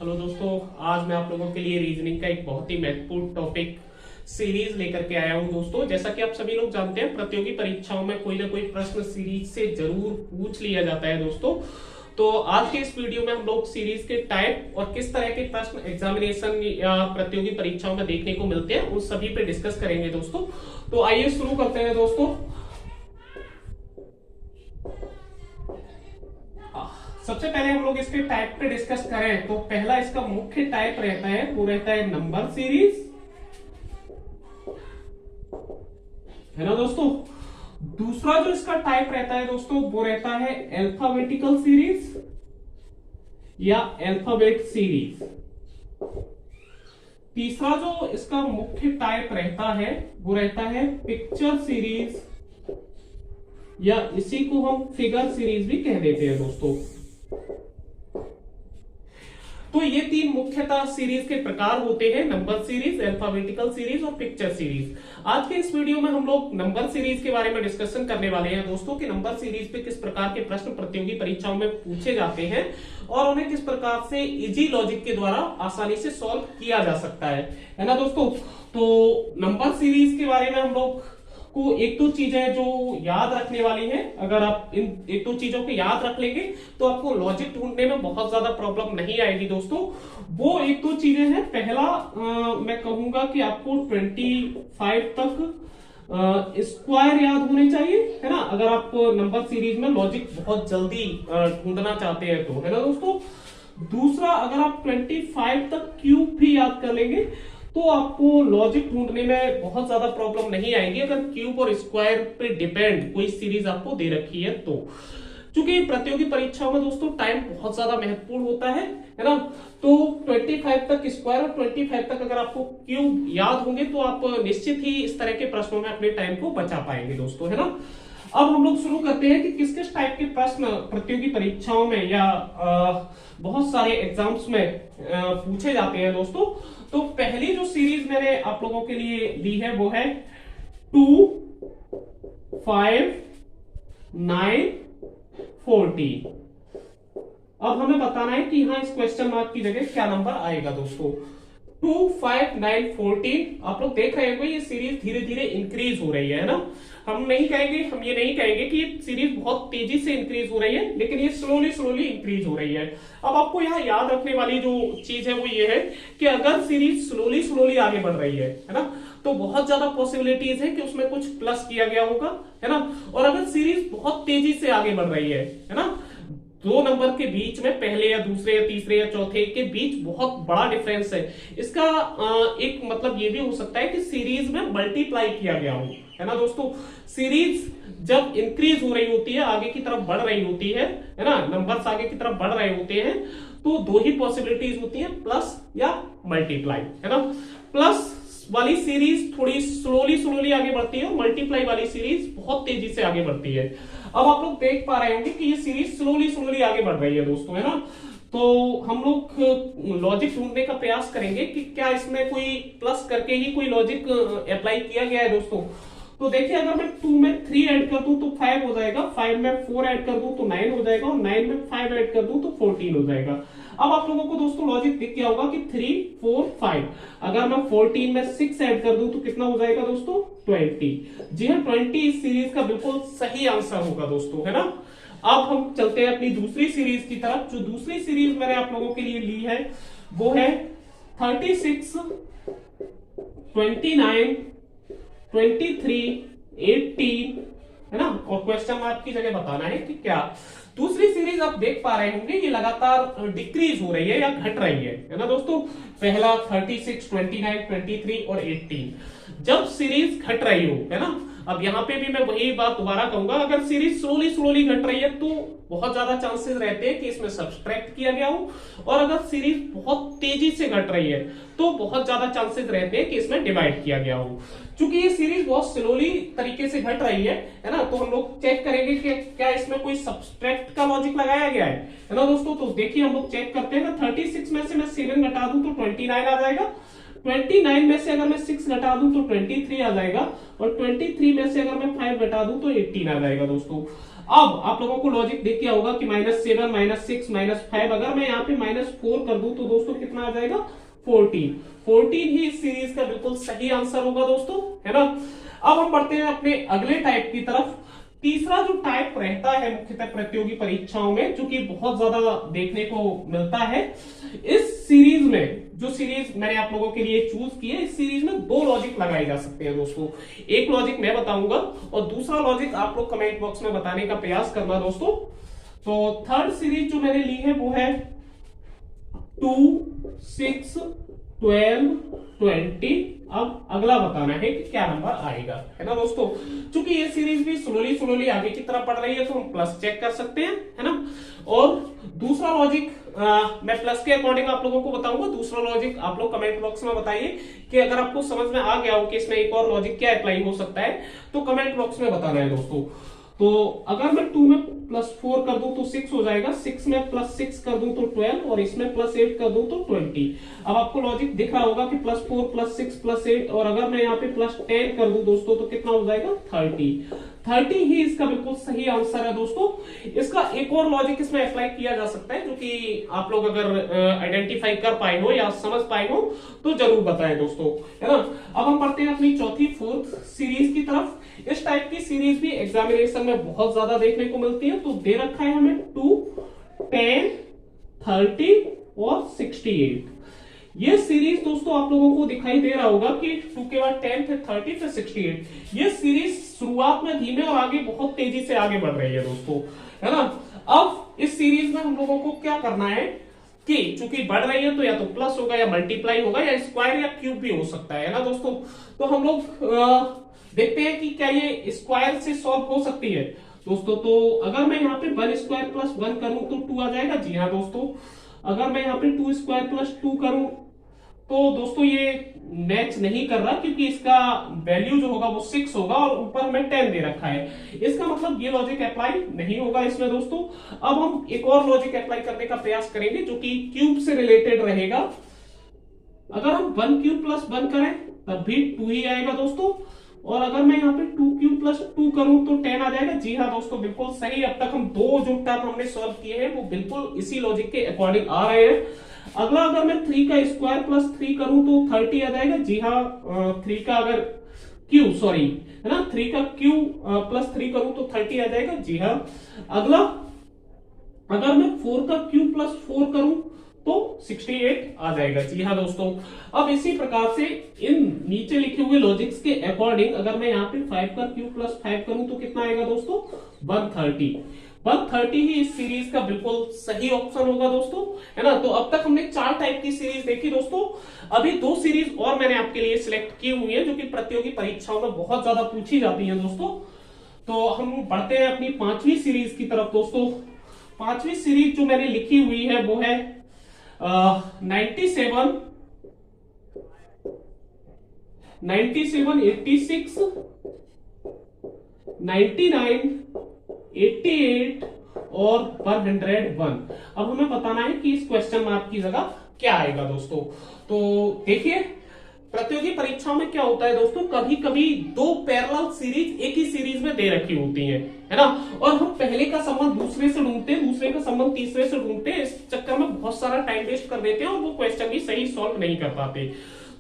Hello दोस्तों, आज मैं आप लोगों के लिए रीजनिंग का एक बहुत ही महत्वपूर्ण टॉपिक सीरीज लेकर के आया हूं। दोस्तों, जैसा कि आप सभी लोग जानते हैं, प्रतियोगी परीक्षाओं में कोई ना कोई प्रश्न सीरीज से जरूर पूछ लिया जाता है। दोस्तों, तो आज के इस वीडियो में हम लोग सीरीज के टाइप और किस तरह के प्रश्न एग्जामिनेशन या प्रतियोगी परीक्षाओं में देखने को मिलते हैं, उन सभी पे डिस्कस करेंगे। दोस्तों, तो आइए शुरू करते हैं। दोस्तों, सबसे पहले हम लोग इसके टाइप पे डिस्कस करें तो पहला इसका मुख्य टाइप रहता है, वो रहता है नंबर सीरीज, है ना दोस्तों। दूसरा जो इसका टाइप रहता है दोस्तों, वो रहता है अल्फाबेटिकल सीरीज या अल्फाबेट सीरीज। तीसरा जो इसका मुख्य टाइप रहता है, वो रहता है पिक्चर सीरीज या इसी को हम फिगर सीरीज भी कह देते हैं। दोस्तों, तो ये तीन मुख्यतः सीरीज के प्रकार होते हैं, नंबर सीरीज, अल्फाबेटिकल सीरीज और पिक्चर सीरीज। आज के इस वीडियो में हम लोग नंबर सीरीज के बारे में डिस्कशन करने वाले हैं। दोस्तों, कि नंबर सीरीज पे किस प्रकार के प्रश्न प्रतियोगी परीक्षाओं में पूछे जाते हैं और उन्हें किस प्रकार से इजी लॉजिक के द्वारा आसानी से सॉल्व किया जा सकता है ना दोस्तों। तो नंबर सीरीज के बारे में हम लोग को एक दो चीजें जो याद रखने वाली हैं, अगर आप इन एक दो चीजों को याद रख लेंगे तो आपको लॉजिक ढूंढने में बहुत ज्यादा प्रॉब्लम नहीं आएगी। दोस्तों, वो एक दो चीजें हैं। पहला मैं कहूंगा कि आपको 25 तक स्क्वायर याद होने चाहिए, है ना, अगर आप नंबर सीरीज में लॉजिक बहुत जल्दी ढूंढना चाहते हैं तो, है ना दोस्तों। दूसरा, अगर आप 25 तक क्यूब भी याद कर लेंगे तो आपको लॉजिक ढूंढने में बहुत ज्यादा प्रॉब्लम नहीं आएगी, अगर क्यूब और स्क्वायर पे डिपेंड कोई सीरीज आपको दे रखी है तो। क्योंकि प्रतियोगी परीक्षाओं में दोस्तों टाइम बहुत ज्यादा महत्वपूर्ण होता है ना। तो 25 तक स्क्वायर और 25 तक अगर आपको क्यूब याद होंगे तो आप निश्चित ही इस तरह के प्रश्नों में अपने टाइम को बचा पाएंगे। दोस्तों, है ना। अब हम लोग शुरू करते हैं कि किस किस टाइप के प्रश्न प्रतियोगी परीक्षाओं में या बहुत सारे एग्जाम्स में पूछे जाते हैं। दोस्तों, तो पहली जो सीरीज मैंने आप लोगों के लिए ली है वो है 2, 5, 9, 14। अब हमें बताना है कि यहां इस क्वेश्चन मार्क की जगह क्या नंबर आएगा। दोस्तों, 2, 5, 9, 14 आप लोग देख रहे होंगे ये सीरीज धीरे धीरे इंक्रीज हो रही है ना। हम ये नहीं कहेंगे कि ये सीरीज बहुत तेजी से इंक्रीज हो रही है, लेकिन ये स्लोली इंक्रीज हो रही है। अब आपको यहाँ याद रखने वाली जो चीज है वो ये है कि अगर सीरीज स्लोली आगे बढ़ रही है ना, तो बहुत ज्यादा पॉसिबिलिटीज है कि उसमें कुछ प्लस किया गया होगा, है ना। और अगर सीरीज बहुत तेजी से आगे बढ़ रही है ना, दो नंबर के बीच में पहले या दूसरे या तीसरे या चौथे के बीच बहुत बड़ा डिफरेंस है, इसका एक मतलब ये भी हो सकता है कि सीरीज में मल्टीप्लाई किया गया हो, है ना दोस्तों। सीरीज जब इंक्रीज हो रही होती है, आगे की तरफ बढ़ रही होती है ना, नंबर्स आगे की तरफ बढ़ रहे होते हैं, तो दो ही पॉसिबिलिटीज होती है, प्लस या मल्टीप्लाई, है ना। प्लस वाली सीरीज थोड़ी स्लोली आगे बढ़ती है और मल्टीप्लाई वाली सीरीज बहुत तेजी से आगे बढ़ती है। अब आप लोग देख पा रहे होंगे कि ये सीरीज स्लोली आगे बढ़ रही है दोस्तों, है ना। तो हम लोग लॉजिक ढूंढने का प्रयास करेंगे कि क्या इसमें कोई प्लस करके ही कोई लॉजिक अप्लाई किया गया है। दोस्तों, तो देखिए, अगर मैं 2 में 3 ऐड कर दूं तो 5 हो जाएगा, 5 में 4 ऐड कर दूं तो 9 हो जाएगा और 9 में 5 ऐड कर दूं तो 14 हो जाएगा। अब आप लोगों को दोस्तों लॉजिक दिख गया होगा कि 3, 4, 5, अगर मैं 14 में 6 ऐड कर दूं तो कितना हो जाएगा दोस्तों, 20। जी हाँ, 20 इस सीरीज का बिल्कुल सही आंसर होगा दोस्तों, है ना। अब हम चलते हैं अपनी दूसरी सीरीज की तरफ। जो दूसरी सीरीज मैंने आप लोगों के लिए ली है वो है 36, 29, 23, 18, है ना। और क्वेश्चन मार्क की जगह बताना है कि क्या। दूसरी सीरीज आप देख पा रहे होंगे ये लगातार डिक्रीज हो रही है या घट रही है ना दोस्तों। पहला 36, 29, 23 और 18 जब सीरीज घट रही हो, है ना। अब यहाँ पे भी मैं वही बात दोबारा कहूंगा, अगर सीरीज स्लोली घट रही है तो बहुत ज्यादा चांसेस रहते हैं कि इसमें सब्सट्रैक्ट किया गया हो, और अगर सीरीज बहुत तेजी से घट रही है तो बहुत ज्यादा चांसेस रहते हैं कि इसमें डिवाइड किया गया हो। चूंकि ये सीरीज बहुत स्लोली तरीके से घट रही है ना, तो हम लोग चेक करेंगे कि क्या इसमें कोई सब्सट्रैक्ट का लॉजिक लगाया गया है ना दोस्तों। तो देखिए, हम लोग चेक करते हैं ना, 36 में से मैं 7 घटा दूं तो 29 आ जाएगा, 29 में से अगर मैं 6 घटा दूं तो 23 आ जाएगा, और 23 में से अगर मैं 5 घटा दूं तो 18 आ जाएगा दोस्तों। अब आप लोगों को लॉजिक देख किया होगा कि -7, -6, -5, अगर मैं यहाँ पे -4 कर दूं तो दोस्तों कितना आ जाएगा 14। 14 ही इस सीरीज का बिल्कुल सही आंसर होगा दोस्तों, है ना। अब हम बढ़ते हैं अपने अगले टाइप की तरफ। तीसरा जो टाइप रहता है मुख्यतः प्रतियोगी परीक्षाओं में, जो कि बहुत ज्यादा देखने को मिलता है, इस सीरीज में, जो सीरीज मैंने आप लोगों के लिए चूज की है, इस सीरीज में 2 लॉजिक लगाए जा सकते हैं दोस्तों। एक लॉजिक मैं बताऊंगा और दूसरा लॉजिक आप लोग कमेंट बॉक्स में बताने का प्रयास करना दोस्तों। तो थर्ड सीरीज जो मैंने ली है वो है 2, 6, 12, 20। अब अगला बताना है कि क्या नंबर आएगा, है ना दोस्तों। चूंकि ये सीरीज भी स्लोली आगे की तरफ बढ़ रही है तो हम प्लस चेक कर सकते हैं, है ना। और दूसरा लॉजिक मैं प्लस के अकॉर्डिंग आप लोगों को बताऊंगा। दूसरा लॉजिक आप लोग कमेंट बॉक्स में बताइए कि अगर आपको समझ में आ गया हो कि इसमें एक और लॉजिक क्या अप्लाई हो सकता है, तो कमेंट बॉक्स में बताना है दोस्तों। तो अगर मैं 2 में +4 कर दूं तो 6 हो जाएगा, 6 में +6 कर दूं तो 12 और इसमें +8 कर दूं तो 20। अब आपको लॉजिक दिख रहा होगा कि +4, +6, +8 और अगर मैं यहाँ पे +10 कर दूं दोस्तों तो कितना हो जाएगा 30। 30 ही इसका बिल्कुल सही आंसर है दोस्तों। इसका एक और लॉजिक इसमें अप्लाई किया जा सकता है, जो कि आप लोग अगर आइडेंटिफाई कर पाए हो या समझ पाए हो तो जरूर बताएं दोस्तों, है ना। अब हम बढ़ते हैं अपनी चौथी 4th सीरीज की तरफ। इस टाइप की सीरीज भी एग्जामिनेशन में बहुत ज्यादा देखने को मिलती है। तो दे रखा है हमें 2, 10, 30 और 68। ये सीरीज दोस्तों आप लोगों को दिखाई दे रहा होगा कि 2 के बाद 10, फिर 30, फिर 68। ये सीरीज शुरुआत में धीमे और आगे बहुत तेजी से आगे बढ़ रही है दोस्तों, है ना। अब इस सीरीज में हम लोगों को क्या करना है कि चूंकि बढ़ रही है तो या तो प्लस होगा या मल्टीप्लाई होगा या स्क्वायर या क्यूब भी हो सकता है ना दोस्तों। तो हम लोग देखते हैं कि क्या ये स्क्वायर से सॉल्व हो सकती है दोस्तों। तो अगर मैं यहाँ पे 1² + 1 करूं तो 2 आ जाएगा। जी हाँ दोस्तों। अगर मैं यहाँ पे 2² + 2 करूं तो दोस्तों ये मैच नहीं कर रहा, क्योंकि इसका वैल्यू जो होगा वो 6 होगा और ऊपर हमें 10 दे रखा है। इसका मतलब ये लॉजिक अप्लाई नहीं होगा इसमें दोस्तों। अब हम एक और लॉजिक अप्लाई करने का प्रयास करेंगे जो कि क्यूब से रिलेटेड रहेगा। अगर हम 1³ + 1 करें तब भी 2 ही आएगा दोस्तों। और अगर मैं यहाँ पे 2³ + 2 करूं तो 10 आ जाएगा। जी हाँ दोस्तों, बिल्कुल सही। अब तक हम 2 जो टर्म हमने सॉल्व किए हैं वो बिल्कुल इसी लॉजिक के अकॉर्डिंग आ रहे हैं। अगला अगर मैं 3 का स्क्वायर + 3 करूं तो 30 आ जाएगा। जी हाँ, 3 का अगर क्यू सॉरी है ना 3 का क्यू +3 करूं तो 30 आ जाएगा। जी हाँ। अगला अगर मैं 4 का क्यू +4 करूं तो 68 आ जाएगा। जी हाँ दोस्तों। अब इसी प्रकार से इन नीचे लिखे हुए लॉजिक्स के अकॉर्डिंग अगर मैं यहाँ पे 5 का क्यू +5 करूं तो कितना आएगा दोस्तों 130। 130 ही इस सीरीज का बिल्कुल सही ऑप्शन होगा दोस्तों, है ना। तो अब तक हमने 4 टाइप की सीरीज देखी दोस्तों। अभी 2 सीरीज और मैंने आपके लिए सिलेक्ट की हुई है जो कि प्रतियोगी परीक्षाओं में बहुत ज्यादा पूछी जाती है दोस्तों। तो हम बढ़ते हैं अपनी 5वीं सीरीज की तरफ दोस्तों। 5वीं सीरीज जो मैंने लिखी हुई है वो है 97, 86, 99, 88 और 101। अब हमें बताना है कि इस क्वेश्चन मार्क की जगह क्या आएगा दोस्तों। तो देखिए, प्रतियोगी परीक्षाओं में क्या होता है दोस्तों, कभी कभी 2 पैरेलल सीरीज एक ही सीरीज में दे रखी होती हैं, है ना। और हम पहले का संबंध दूसरे से ढूंढते हैं, दूसरे का संबंध तीसरे से ढूंढते हैं। इस चक्कर में बहुत सारा टाइम वेस्ट कर देते हैं और वो क्वेश्चन भी सही सॉल्व नहीं कर पाते।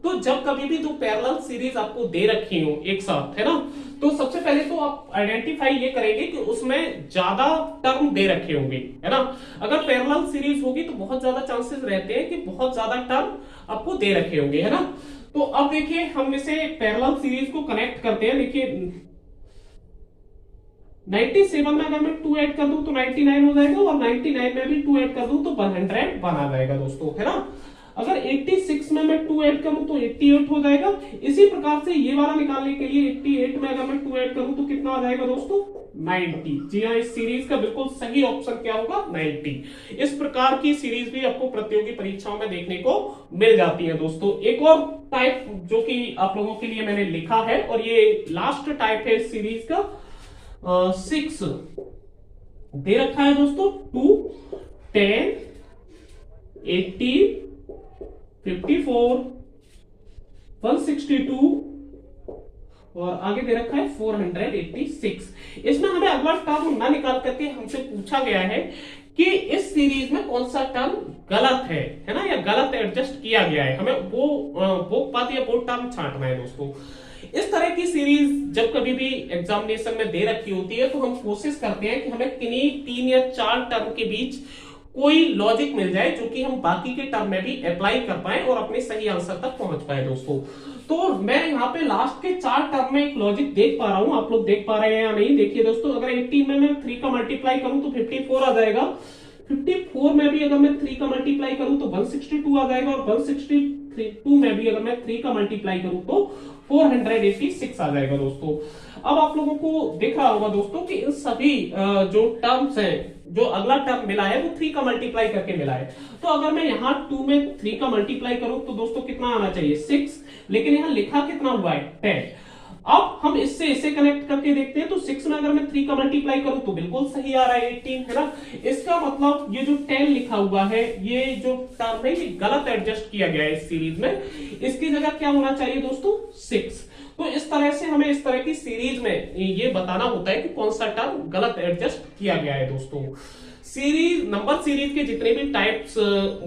तो जब कभी भी 2 पैरेलल सीरीज आपको दे रखी हो एक साथ, है ना, तो सबसे पहले तो आप आइडेंटिफाई ये करेंगे कि उसमें ज्यादा टर्म दे रखे होंगे, है ना। अगर पैरेलल सीरीज होगी तो बहुत ज्यादा चांसेस रहते हैं कि बहुत ज्यादा टर्म आपको दे रखे होंगे, है ना। तो अब देखिए हम इसे पैरेलल सीरीज को कनेक्ट करते हैं। देखिए 97 में अगर मैं 2 ऐड कर दूं तो 99 हो जाएगा और 99 में भी 2 ऐड कर दूं तो 101 आ जाएगा दोस्तों, है ना। अगर 86 में मैं 2 ऐड करूं तो 88 हो जाएगा। इसी प्रकार से ये वाला निकालने के लिए 88 में अगर मैं 2 ऐड करूं तो कितना आ जाएगा दोस्तों 90। जी हाँ, इस सीरीज का बिल्कुल सही ऑप्शन क्या होगा 90। इस प्रकार की सीरीज भी आपको प्रतियोगी परीक्षाओं में देखने को मिल जाती है दोस्तों। एक और टाइप जो कि आप लोगों के लिए मैंने लिखा है और ये लास्ट टाइप है इस सीरीज का 6 दे रखा है दोस्तों 2, 10, 80, 54, 162, और आगे दे रखा है 486। इसमें हमें अगला टर्म ना निकाल करके हमसे पूछा गया है कि इस सीरीज में कौन सा टर्म गलत है ना, या गलत एडजस्ट किया गया है। हमें वो पद या वो टर्म छांटना है दोस्तों। इस तरह की सीरीज जब कभी भी एग्जामिनेशन में दे रखी होती है तो हम कोशिश करते हैं कि हमें किन्हीं 3 या 4 टर्म के बीच कोई लॉजिक मिल जाए जो कि हम बाकी के टर्म में भी अप्लाई कर पाए और अपने सही आंसर तक पहुंच पाए दोस्तों। तो मैं यहाँ पे लास्ट के 4 टर्म में एक लॉजिक देख पा रहा हूं, आप लोग देख पा रहे हैं या नहीं देखिए दोस्तों। अगर 18 में मैं 3 का मल्टीप्लाई करूं तो 54 आ जाएगा। 54 में भी अगर मैं 3 का मल्टीप्लाई करूं तो 162 आ जाएगा, और 162 में भी अगर मैं 3 का मल्टीप्लाई करूं तो 486 आ जाएगा दोस्तों। अब आप लोगों को दिख रहा होगा दोस्तों कि इन सभी जो टर्म्स हैं, जो अगला टर्म मिला है वो 3 का मल्टीप्लाई करके मिला है। तो अगर मैं यहाँ 2 में 3 का मल्टीप्लाई करूं तो दोस्तों कितना आना चाहिए 6, लेकिन यहाँ लिखा कितना हुआ है 10। अब हम इससे इसे कनेक्ट करके देखते हैं तो 6 में अगर मैं 3 का मल्टीप्लाई करूं तो बिल्कुल सही आ रहा है 18, है ना। इसका मतलब ये जो 10 लिखा हुआ है, ये जो टर्म है ये गलत एडजस्ट किया गया है इस सीरीज में। इसकी जगह क्या होना चाहिए दोस्तों 6। तो इस तरह से हमें इस तरह की सीरीज में ये बताना होता है कि कौन सा टर्म गलत एडजस्ट किया गया है दोस्तों। सीरीज नंबर सीरीज के जितने भी टाइप्स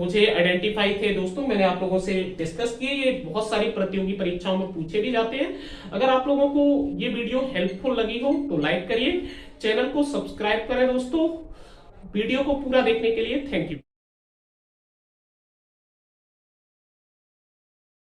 मुझे आइडेंटिफाई थे दोस्तों, मैंने आप लोगों से डिस्कस किए। ये बहुत सारी प्रतियोगी परीक्षाओं में पूछे भी जाते हैं। अगर आप लोगों को ये वीडियो हेल्पफुल लगी हो तो लाइक करिए, चैनल को सब्सक्राइब करें दोस्तों। वीडियो को पूरा देखने के लिए थैंक यू।